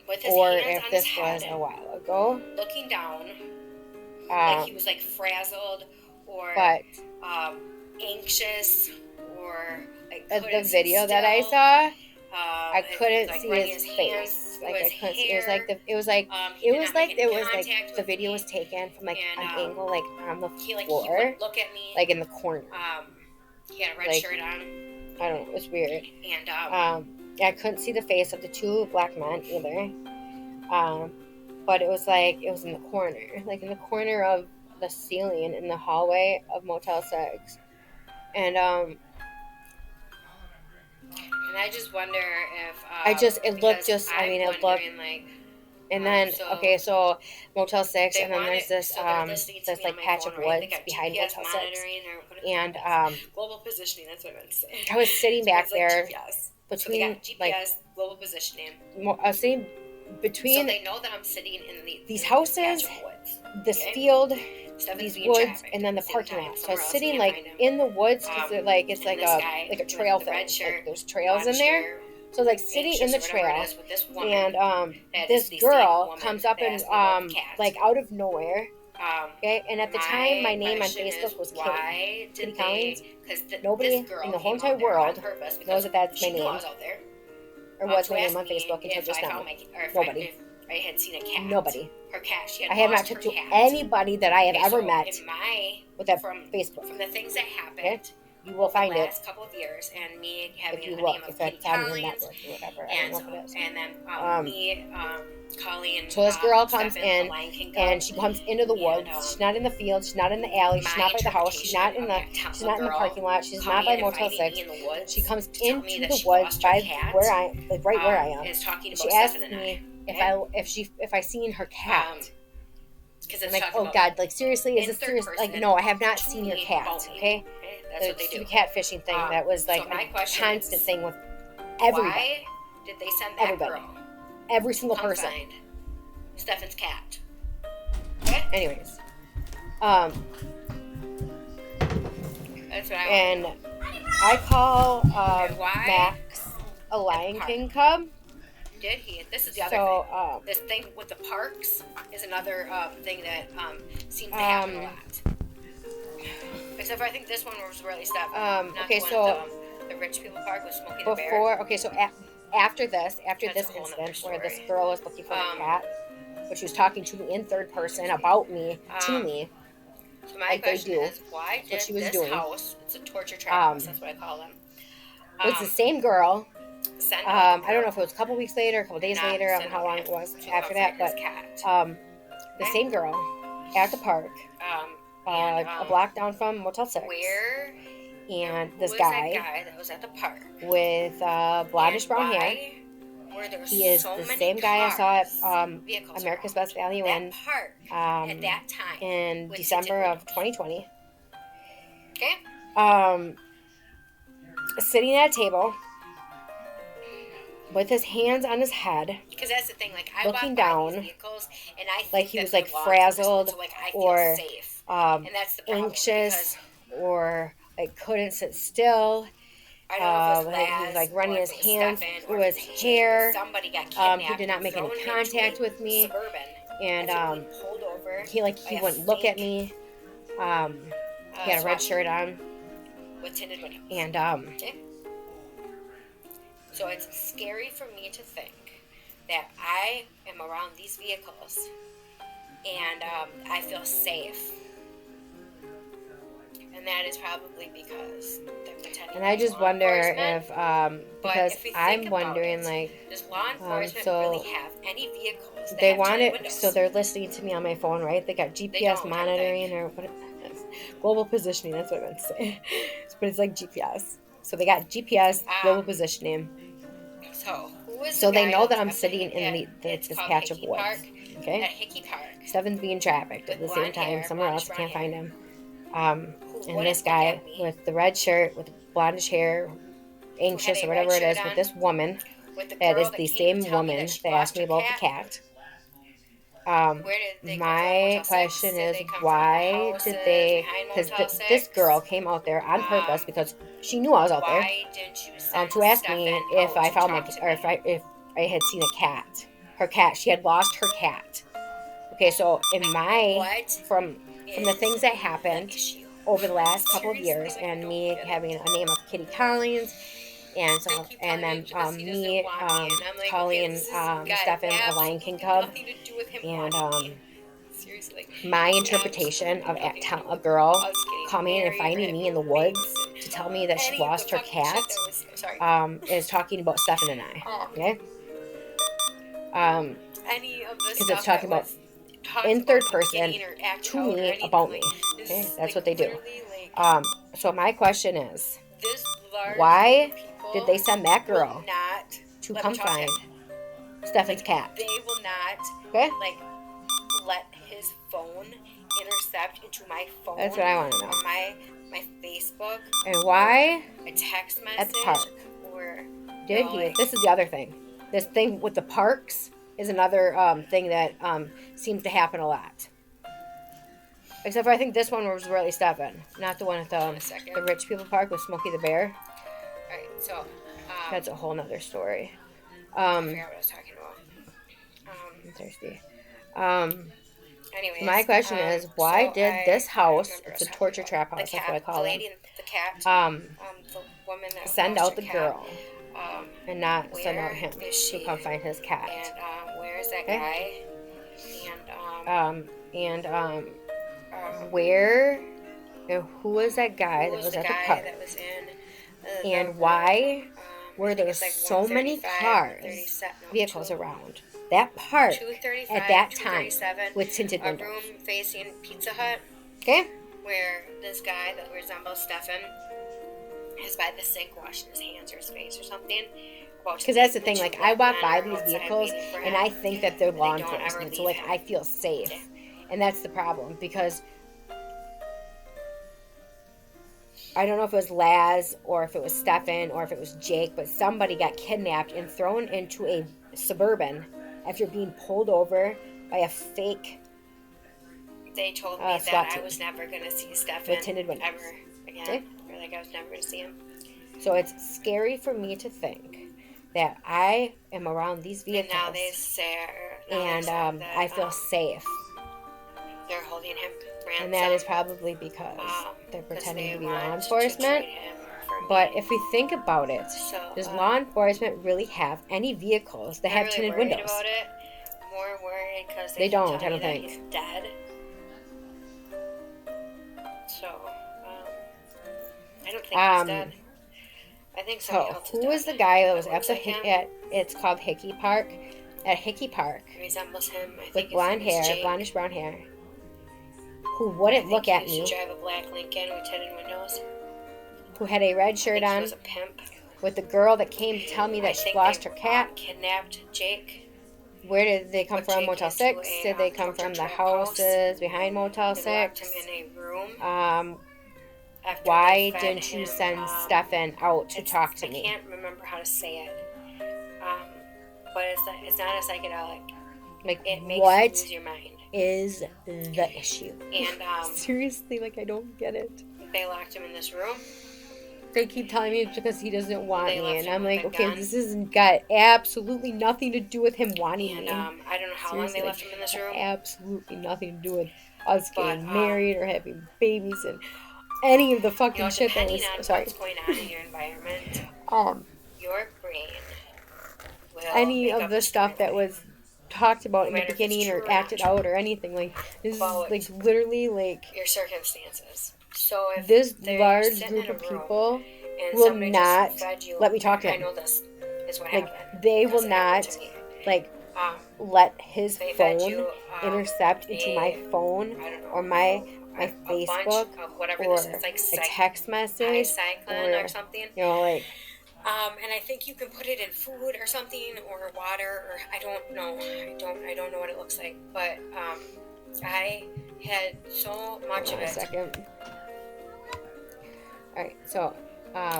with his or hands if on this his was head, a while ago. looking down, like he Um, was like frazzled or but anxious or like the couldn't video sit that I still. saw, I He couldn't was, like, see running his hands face. through Like, I his couldn't see. It was like hair. it was like He it did was not like make it any was like contact the with video me. was taken from like And, an angle, like on the he floor, wouldn't look at me. like in the corner. He had a red like, shirt on, I don't know. It was weird. and I couldn't see the face of the two black men either. But it was like it was in the corner, like in the corner of the ceiling in the hallway of Motel 6, and I just wonder if it looked because I mean, I'm it looked. wondering, like, And then so Motel 6, they and then want there's it- this so they're listening to this me like on my patch phone, of right? They woods got behind GPS Motel 6, monitoring, or what do and global positioning. That's what I meant to say. I was sitting back It's like there GPS. between so they got GPS, like global positioning. I was sitting So between they know that I'm sitting in these in houses, patch of woods. this okay? field, Stefan's these being woods, trafficked and then the at same parking time. lot. So I Somewhere was else sitting behind like him. in the woods because it's And like this a guy like a with trail the thing. red shirt, Like there's trails in blonde there. hair, So like sitting in the anxious or whatever trail, it is with this woman and that this is the girl same woman comes up that and asked me about the cat. like out of nowhere. Okay, and at the time my name on question Facebook is, was Kitty. why Kitty did Collins. Because Nobody this girl in the whole came out entire there on world purpose because knows that that's my she knew I name, was out there. or what's to my ask name on me Facebook until if just I now. found or if Nobody. if I had seen a cat. Nobody. Her cat. She had I have not lost her talked to cat. anybody that I have Okay, ever so met in my, with that from Facebook. From the things that happened. Okay? You will find the it last couple of years, and me having if you the look, name of if Kitty it's on your Collins, network or whatever. I and don't know if it is. and then me calling. So this girl comes Stefan, in, the Lion King and cub, she comes into the woods. She's not in the field. She's not in the alley. She's my not by the house. She's not in the. interpretation of She's not in the girl parking lot. She's not coming by and Motel inviting 6. me in the woods She comes to tell me into that the she woods lost her by cat, where I like right where I am. Is talking She about asked Stefan and me I, if I seen her cat. Because I'm it's like, talking oh about God, like seriously, is in this third serious? person Like, no, I have not to seen your me, cat. about me. Okay, That's what they do. stupid catfishing thing that was like so my a question constant is, thing with everybody, why did they send that Everybody. girl every single come person. find Stefan's cat? Anyways, That's what I and want. I call why Max a Lion park? King cub. Did he? This is the other So thing. This thing with the parks is another thing that seems to happen a lot. Except for I think this one was really Stefan. Not okay, the one so at the rich people park with Smokey the Bear. before, okay, so after this That's a whole nother incident where this story. girl was looking for a cat, but she was talking to me in third person about me to me. So my like they question do. is, why That's what did she was this doing. house, it's a torture trap house, that's what I call them. It's the same girl. Send I don't know if it was a couple weeks later, a couple days Not later, I don't send know how long him it was to after go that, find but his cat. the same girl at the park, a block down from Motel 6. Where? And Who this was guy that guy that was at the park? with blondish brown hair. Were there He is so the many same guy I saw at vehicles America's around Best Value that in park at that time in with December tinted of 2020. Okay. Sitting at a table with his hands on his head, Because that's the thing, like I looking walk by down, these vehicles, and I think like he that was they're like law frazzled enforcement, so, like, I feel or safe. And that's the problem, anxious or like couldn't sit still. I don't know if it was He Laz was like running or his if it was hands Stefan through or if his it was hair. Jake, somebody got kidnapped. He did not make any thrown contact into a with me, Suburban, and being pulled over he by wouldn't look at me. He had a red shirt on, with tinted windows. and Okay. So it's scary for me to think that I am around these vehicles and I feel safe. And that is probably because they're pretending. And I just wonder if because if we think I'm about wondering it, like does law enforcement so really have any vehicles that they have want tinted it, windows? so they're listening to me on my phone, right? They got GPS don't, monitoring or what? Global positioning. That's what I meant to say. But it's like GPS. So they got GPS global positioning. So who is So the they guy know that that's I'm at sitting in it's this called patch of Hickey woods. Park, Okay. At Hickey Park. Stefan's being trafficked at the With same blonde time hair, somewhere else. blondish Can't brown find hair. him. Who And wouldn't this look guy at me with the red shirt, with blondish hair, anxious a or whatever red it is, shirt with on, this woman with the that girl is the came same to tell me woman she that lost asked me her about the cat. Where did they come from? My Motel 6? question Did is, they come from why the did houses they? behind Because Motel this 6? girl came out there on purpose because she knew I was out there. Why didn't you send To ask me Stefan if out I to found my talk to or me? if I had seen a cat. Her cat. She had lost her cat. Okay, so in my What from the things that happened issue? over the last couple of years, Seriously, like, I and don't me get it. having a name of Kitty Collins, and so They keep and telling then me because he me doesn't want me, and I'm like, calling okay, this has got Stefan a Lion King cub, nothing to do with him and wanting me. Seriously. my interpretation of a girl coming and finding me in the woods to tell me that she lost her cat is talking about Stefan and I. Okay. Any of this Because it's talking about in third person to me about me. Okay, that's what they do. So my question is, why did they send that girl to come find Stefan's cat? They will not Okay, let his phone intercept into my phone. that's what I want to know. Or my Facebook. And why A text message. at the park Or did he? This is the other thing. This thing with the parks is another thing that seems to happen a lot. Except for I think this one was really Stefan, not the one at the rich people park with Smokey the Bear. Alright, so That's a whole nother story. I forgot what I was talking about. I'm thirsty. Anyways, My question is, why did this house, it's a torture trap house, that's what I call the it, lady and the cat, the woman that send lost out her the cat, girl and not send out where him is to she? come find his cat? And where is that Okay. guy? Where and who was that guy that was at the park? That was in And why were there it's like so many 135, cars, 137, no, vehicles around that park 235, at that time 237, with tinted a windows? room facing Pizza Hut, Okay? where this guy that resembles Stefan is by the sink washing his hands or his face or something. Because that's the thing, like, I walk by these vehicles and I think that they're law enforcement, so, like, I feel safe. And that's the problem, because I don't know if it was Laz or if it was Stefan or if it was Jake, but somebody got kidnapped and thrown into a Suburban after being pulled over by a fake They told me SWAT that I team was never going to see Stefan with tinted windows. ever again. Okay. Or like I was never going to see him. So it's scary for me to think that I am around these And vehicles now they say, and I feel safe. They're holding him ransom. And that is probably because they're pretending to be law want enforcement. treat him for me. But if we think about it, So, does law enforcement really have any vehicles that have really tinted worried windows? About it. More worried because They keep don't, telling I me don't that think. he's dead. So, I don't think he's dead. I think somebody So else is who dead. was the guy that was That at looks the like him. it's called Hickey Park, at Hickey Park, Resembles him. I think with his blonde name is hair, Jake. blondish brown hair, who wouldn't look at He used me, to drive a black Lincoln with tinted windows. who had a red I shirt think he on, was a pimp. with the girl that came to tell me I that she think lost they, her cat. Kidnapped Jake. Where did they come Put from? Jake Motel into 6? a, Did they come torture from the trap house. houses behind Motel They locked him 6? in a room. After Why they fed didn't you him, send Stefan out to talk to I me? can't remember how to say it. But it's not a psychedelic. Like, It makes what you lose your mind. is the issue? And Seriously, like, I don't get it. they locked him in this room. They keep telling me it's because he doesn't want They me, left and him I'm with like, a okay, gun. this hasn't got absolutely nothing to do with him wanting And me. I don't know how Seriously, long they left him in this room. Absolutely nothing to do with us getting But, married or having babies and any of the fucking shit that depending was. on Sorry. what's going on in your environment, Um, your brain will any make of up the a stuff that story. was talked about No in the matter if it's beginning true or or acted not out or anything, like this is About like literally like your circumstances. So if this you're large sitting group in a of room people and will somebody not just fed you, let me talk to I him. know this is what Like happened. they because will it happened not to me. like Um, let his they fed phone you, intercept into my phone I don't know, or my a Facebook bunch of whatever or this is, like a text message or something. you know, like And I think you can put it in food or something or water or I don't know. I don't know what it looks like. But I had so much hold of on a it. second. Alright, so I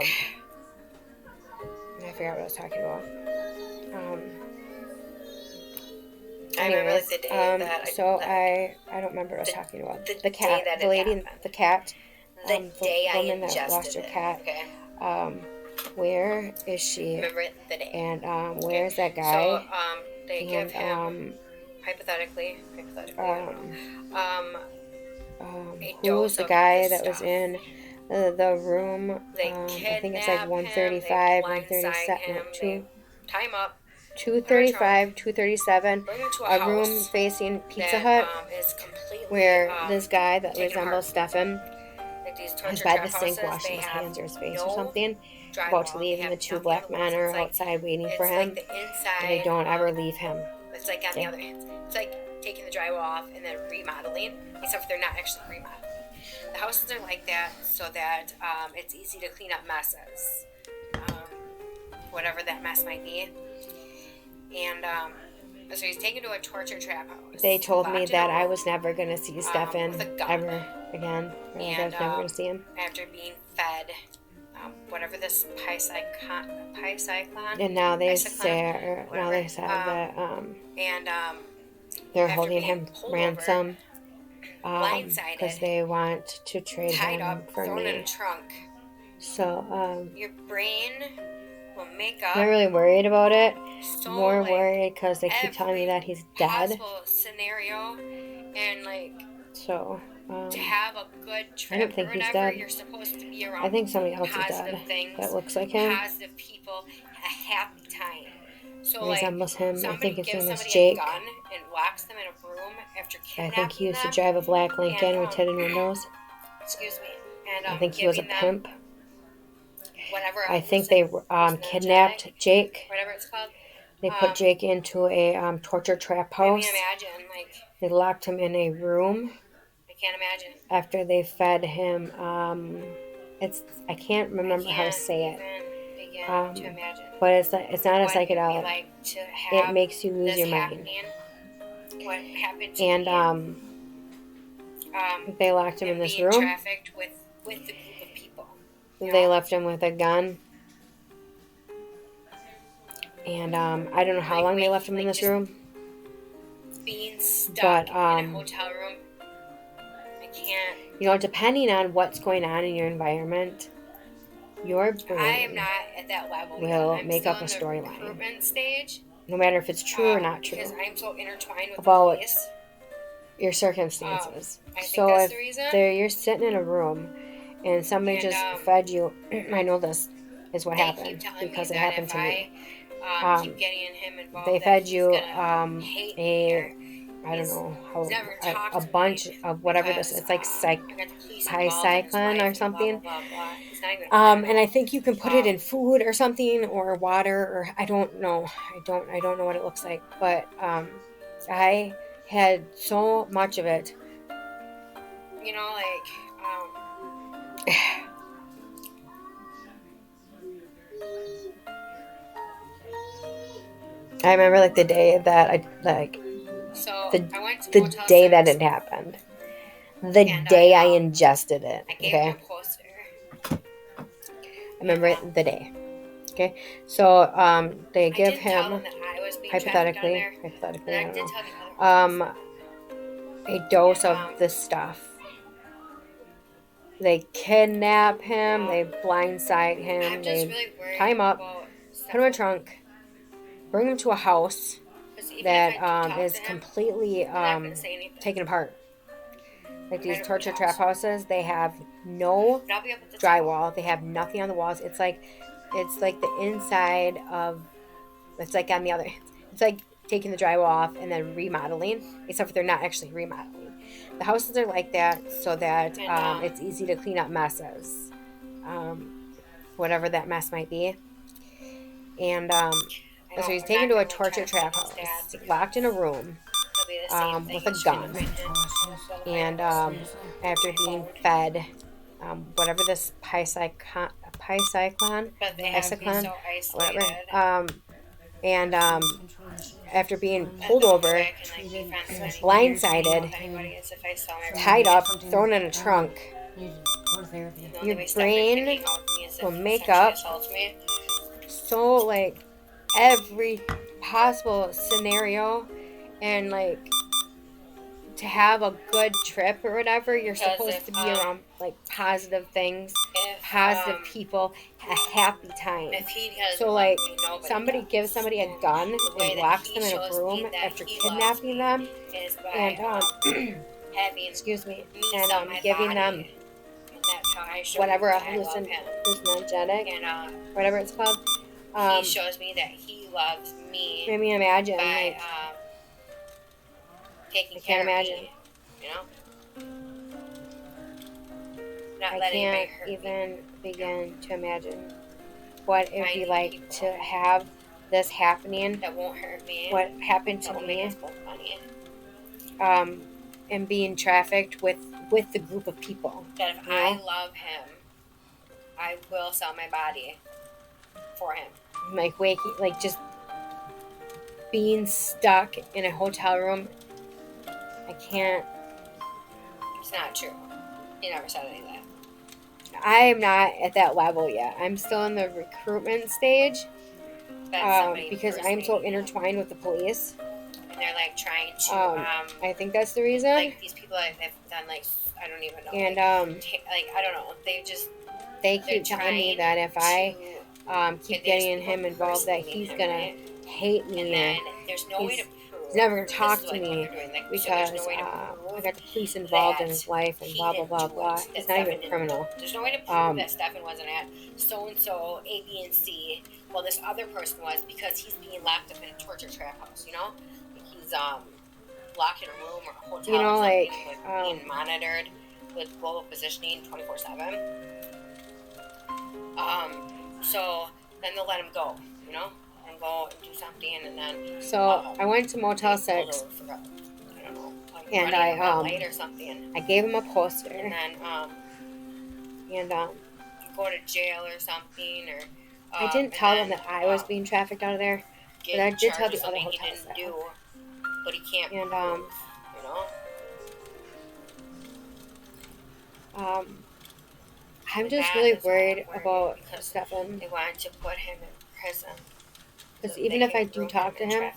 forgot what I was talking about. I remember Anyways, like the day I don't remember what I was talking about. the The cat, day that the it lady, happened. the cat, the day I woman that ingested lost her it. cat. Okay. Where is she? Remember the day. And where's that guy? So they give And him hypothetically, a who was dose the of guy this that was stuff. in the room? They I think it's kidnap like him, 135, they 137, blindside him, they tie him up, 235, 237, bring him to a a room house facing Pizza that Hut, is completely where this guy that taken resembles apart. Stefan Like these is torture by trap the sink houses, washing they his have hands or his face no or something, drywall, about to they leave, and have the two nothing black on the walls. men are It's like- outside waiting for it's him, like the inside, and they don't ever leave him. It's like on the other hand, it's like taking the drywall off and then remodeling, except for they're not actually remodeling. The houses are like that so that it's easy to clean up messes, whatever that mess might be. And so he's taken to a torture trap house. They told me locked in that a I room, was never going to see Stefan with a gun. ever again. Or like I was never going to see him. After being fed whatever this pycyclone. And now they Pycyclone, say, now they said that they're after holding being him pulled ransom blindsided, because they want to trade tied him up, for thrown in a me. trunk. So Your brain will make I'm not up really worried about it. so More like, worried because they keep telling me every that he's dead. possible scenario, and like So to have a good trip I don't think or he's whenever dead. you're supposed to be around I think somebody else is positive dead things, that looks like him. positive people, a happy time. So Resembles him. I somebody think his gives name is somebody Jake. a gun and locks them in a room after I kidnapping think he used to them. drive a black Lincoln and, with tinted windows. Excuse me. And I think he was a giving them pimp. Whatever. I think they kidnapped Jake. Whatever it's called. They put Jake into a torture trap house. I mean, imagine, like, They locked him in a room I can't imagine. after they fed him. I can't remember how to say it. Begin to imagine. But it's not a What it'd be psychedelic. like to have It makes you lose this your mind. happening. What happened to And me, they locked him in and this being room. trafficked with the group of people. you They know? left him with a gun. And I don't know how Like, long they make- left him in like, this just room. Being stuck But, in a hotel room. I can't. You know, depending on what's going on in your environment, your I am brain, not at that level will yet. I'm make still up a in the storyline. recruitment stage. no matter if it's true or not true, Because I'm so intertwined with about the police. your circumstances. I think So that's if the reason. you're sitting in a room and somebody And, just fed you, I know this is what They happened keep telling because me it that happened if to me. I keep getting him involved, They that fed he's you gonna hate me, or I don't know how he's never talked a to bunch me of whatever this because, it's like I got the police involved in his pycyclone life or and something. blah, blah, blah, blah. He's not even a criminal. And I think you can put it in food or something or water or I don't know. I don't know what it looks like. But I had so much of it you know, like, I remember like the day that I so the I went to the Motel day that 6, it happened. The and day I ingested it. I gave Okay. him a poster. I remember the day. Okay. So they give I didn't tell him them that I was being hypothetically, trafficked on there, I but I don't did know, tell the other person. a dose of this stuff. They kidnap him, they blindside him, I'm just they really worried tie him up, about put him in a trunk, bring him to a house that is completely taken apart. Like these torture trap houses, they have no drywall, they have nothing on the walls. It's like the inside of, it's like on the other, it's like taking the drywall off and then remodeling, except for they're not actually remodeling. The houses are like that so that it's easy to clean up messes, whatever that mess might be. And so he's taken to a torture trap house, locked in a room with a gun, and after being fed whatever this picyclone, whatever, and after being pulled over, blindsided, tied up, thrown in a trunk, your brain will make up so like every possible scenario, and like to have a good trip or whatever, you're supposed to be around like positive things, positive people, a happy time. So like somebody gives somebody a gun and locks them in a room after kidnapping them and excuse me, and giving them whatever a hallucinogenic, whatever it's called. He shows me that he loves me. I mean, imagine by, like taking I care can't of imagine. me, you know? Not I letting can't anybody hurt even me. begin to imagine what it would be Finding like people to have this happening. that won't hurt me. What happened to that will me, make us both money. and being trafficked with the group of people. That if I love him, I will sell my body for him. Like waking, like just being stuck in a hotel room. I can't. It's not true. He never said any of that. I am not at that level yet. I'm still in the recruitment stage because I'm so intertwined with the police. And they're like trying to. I think that's the reason. Like these people that have done like I don't even know. And like I don't know. They keep telling me that if I keep getting him involved, that he's gonna hate me. And then there's no way to prove. He's never gonna talk to me because I got the police involved in his life and blah blah blah blah. He's not even a criminal. There's no way to prove that Stefan wasn't at so and so A, B, and C. Well, this other person was because he's being locked up in a torture trap house. You know, like he's locked in a room or a hotel. You know, like being monitored with global positioning 24/7. So then they'll let him go. You know. Go and do something, and then so I went to Motel 6 I don't know, like and I late or something. I gave him a poster and then go to jail or something, or I didn't tell them that I was being trafficked out of there, but I did tell the other hotel staff. But he can't and prove, you know. I'm just really worried about Stefan. They wanted to put him in prison. Because even if I do talk to him,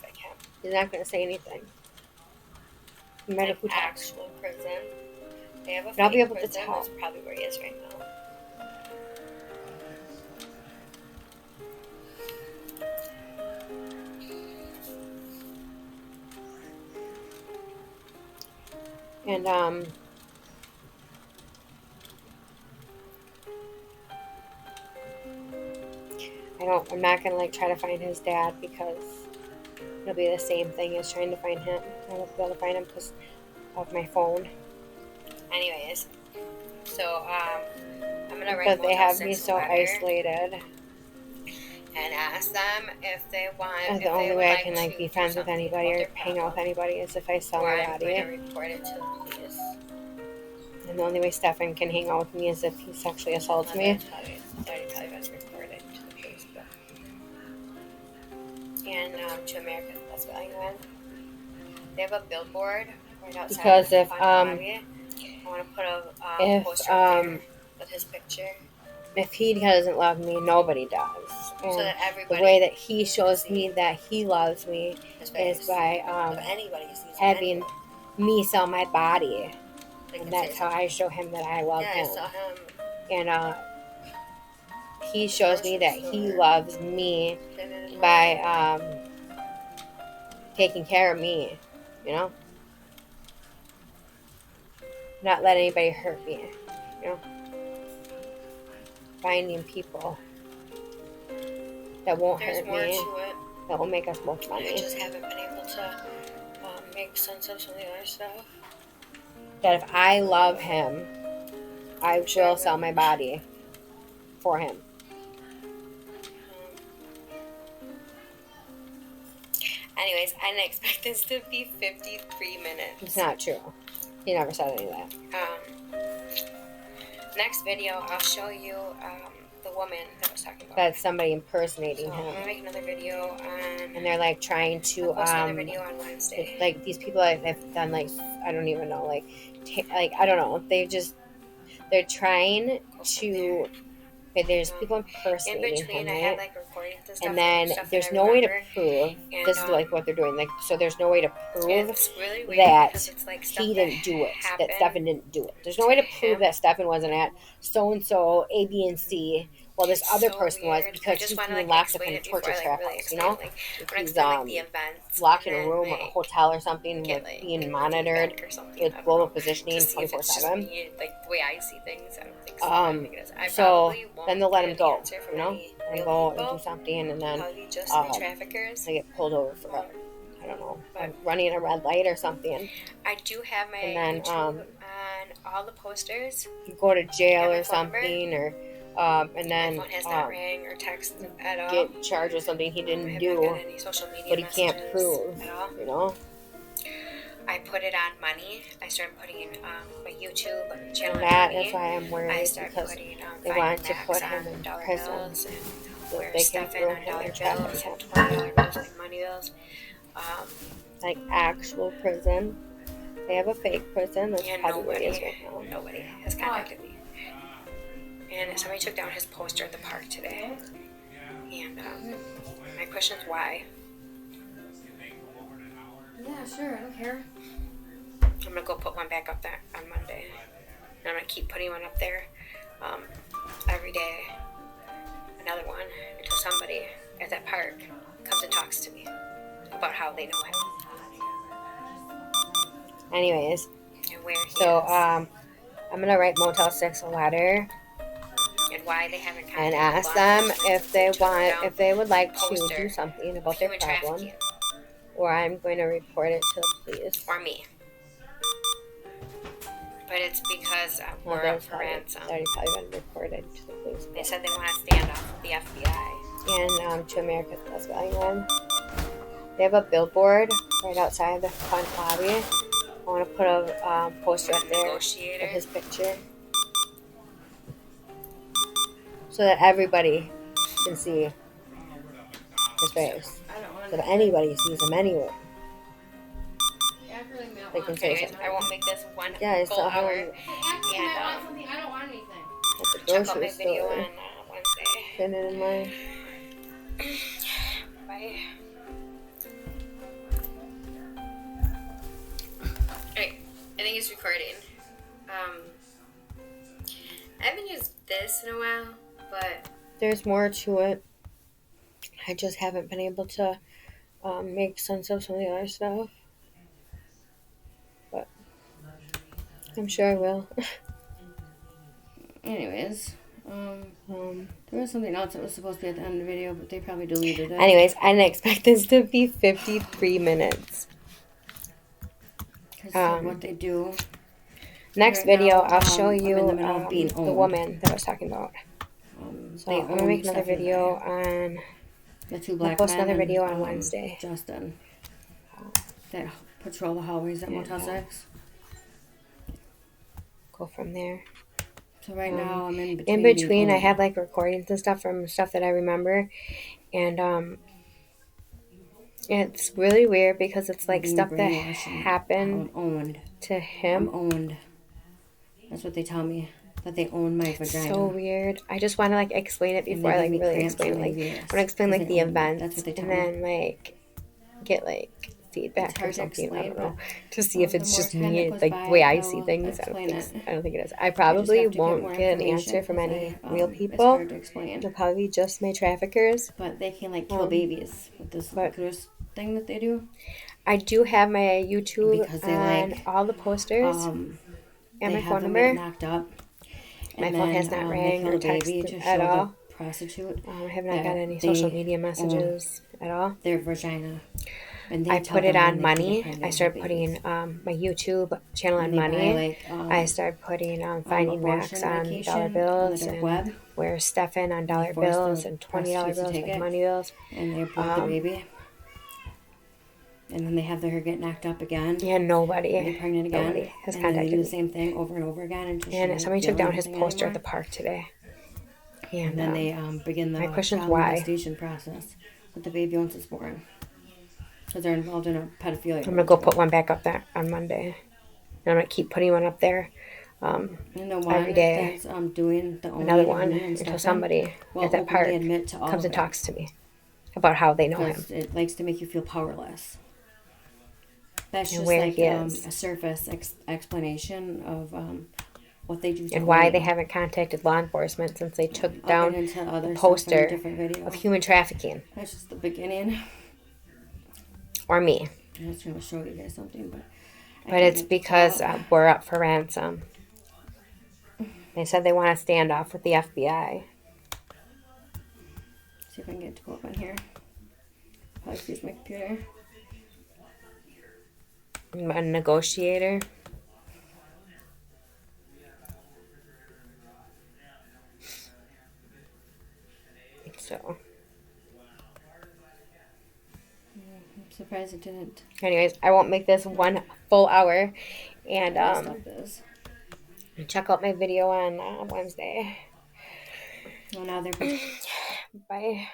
he's not going to say anything. No matter who talks. Actual prison. They have a but I'll be able prison. to tell. That's probably where he is right now. And I'm not gonna like try to find his dad because it'll be the same thing as trying to find him. I won't be able to find him because of my phone. Anyways, so I'm gonna write. But they have me so isolated. And ask them if they want. That's the only way I can like be friends with anybody or hang out with anybody is if I sell my body. Report it to the police. And the only way Stefan can hang out with me is if he sexually assaults me. Probably was recorded to the Facebook. And to America's Best Value One. They have a billboard right outside Because the if fun lobby. I want to put a poster up there with his picture. If he doesn't love me, nobody does. And so that everybody the way that he shows me that he loves me is by having me sell my body. And that's how I show him that I love him. And he shows me that he loves me by taking care of me, you know? Not letting anybody hurt me, you know? Finding people that won't hurt me, that will make us both money. I just haven't been able to make sense of some of the other stuff. That if I love him, I will sell my body for him. Anyways, I didn't expect this to be 53 minutes. It's not true. He never said any of that. Next video, I'll show you the woman that I was talking about. That's somebody impersonating him. I'm gonna make another video on. And they're like trying to post another video on Wednesday. Like these people that have done like I don't even know like I don't know. They're trying to. Okay, there's people impersonating him, I had like recordings and stuff. And then there's no way to prove this is like what they're doing. Like so, there's no way to prove really that like he didn't do it. That Stefan didn't do it. There's no way to prove that Stefan wasn't at so and so A, B, and C. Well, this other person was because he's being locked up in a torture trap house. You know, he's locked in a room or a hotel or something, like being monitored with global positioning 24/7. Like the way I see things, I don't think so. So then they'll let him go, you know, and go and do something, and then traffickers. they get pulled over for I don't know, running a red light or something. I do have my YouTube on all the posters. You go to jail or something, or and then my phone has not rang or text at all. Get charged with something he didn't do, but he can't prove, you know. I put it on money. I started putting my YouTube channel. That's why I'm worried, because putting, they wanted to put him in prison. So they can throw him in traffic and $20 bills, like money bills. Like actual prison. They have a fake prison. That's probably what it is right now. Nobody has contacted me. And somebody took down his poster at the park today. And my question is why? Yeah, sure. I don't care. I'm going to go put one back up there on Monday. And I'm going to keep putting one up there every day. Another one until somebody at that park comes and talks to me about how they know him. Anyways, and where he so is. I'm gonna write Motel 6 a letter and why they haven't and ask them if they would like to do something about their problem, or I'm going to report it to the police. Or me. But it's because we're up for ransom. They're probably been reported to the police. They said they want to stand off with the FBI. And to America's Best Value One. They have a billboard right outside the front lobby. I want to put a poster up there with his picture, so that everybody can see his face. So that anybody sees him anywhere. They can say something. I won't make this one full hour. And I don't want anything. At the check out grocery my video store. on Wednesday. Put it in my... Bye. Alright, I think it's recording. I haven't used this in a while, but There's more to it. I just haven't been able to make sense of some of the other stuff. But I'm sure I will. Anyways, there was something else that was supposed to be at the end of the video, but they probably deleted it. Anyways, I didn't expect this to be 53 minutes. Because what they do. Next Right video, now, I'll show I'm you in the middle of being the owned. woman that I was talking about. So I'm going to make another video on... The two black post men another and, video on Wednesday. Justin. That patrol the hallways at Motel 6. go from there. So right now I'm in between. In between, I have like recordings and stuff from stuff that I remember, and it's really weird because it's like stuff that happened to him. I'm owned. That's what they tell me. That they own my vagina. So weird. I just want to like explain it before I like really explain it. Like I want to explain like the events, and then like get like feedback or something. I don't know, to see if it's just me, like the way I see things. I don't think it is. I probably won't get an answer from any real people. It'll probably be just my traffickers. But they can like kill babies with this gross thing that they do. I do have my YouTube on all the posters and my phone number. Knocked up. My phone has not rang or texted at all. Prostitute. I have not got any social media messages at all. Their vagina. And I put it on money. I started putting my YouTube channel on money. I started putting Finding Max on dollar bills and Where's Stefan on dollar bills and $20 bills and money bills. And they abort the baby. And then they have her get knocked up again. Yeah, nobody. Get pregnant again. Nobody has and contacted they do me. the same thing over and over again. And somebody took down his poster at the park today. And then they begin the investigation process with the baby once it's born. Because they're involved in a pedophilia. I'm going to go put one back up there on Monday. And I'm going to keep putting one up there every day. That's, doing the another one until somebody at that park comes and talks to me about how they know him. It likes to make you feel powerless. That's and just where like he is. A surface explanation of what they do. And why they haven't contacted law enforcement since they took down the poster of human trafficking. That's just the beginning. Or me. I was trying to show you guys something, but it's because we're up for ransom. They said they want a standoff with the FBI. See if I can get it to go up on here. Probably use my computer. I'm a negotiator. So. I'm surprised it didn't. Anyways, I won't make this one full hour. And check out my video on Wednesday. Well, now they're... Bye.